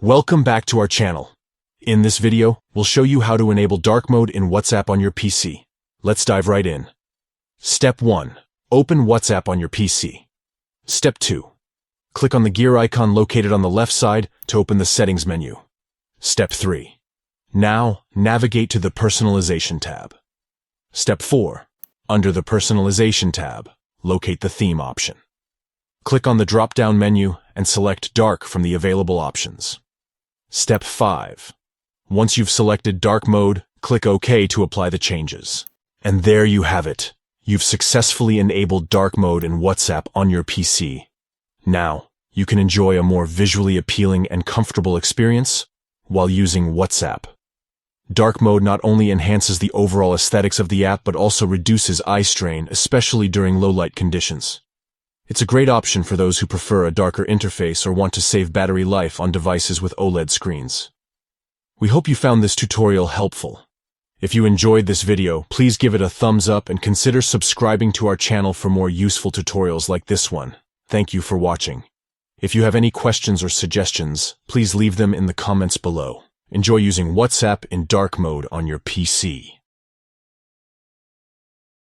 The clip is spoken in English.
Welcome back to our channel. In this video, we'll show you how to enable dark mode in WhatsApp on your PC. Let's dive right in. Step 1. Open WhatsApp on your PC. Step 2. Click on the gear icon located on the left side to open the Settings menu. Step 3. Now, navigate to the Personalization tab. Step 4. Under the Personalization tab, locate the Theme option. Click on the drop-down menu and select Dark from the available options. Step 5. Once you've selected dark mode, click OK to apply the changes. And there you have it. You've successfully enabled dark mode in WhatsApp on your PC. Now, you can enjoy a more visually appealing and comfortable experience while using WhatsApp. Dark mode not only enhances the overall aesthetics of the app but also reduces eye strain, especially during low-light conditions. It's a great option for those who prefer a darker interface or want to save battery life on devices with OLED screens. We hope you found this tutorial helpful. If you enjoyed this video, please give it a thumbs up and consider subscribing to our channel for more useful tutorials like this one. Thank you for watching. If you have any questions or suggestions, please leave them in the comments below. Enjoy using WhatsApp in dark mode on your PC.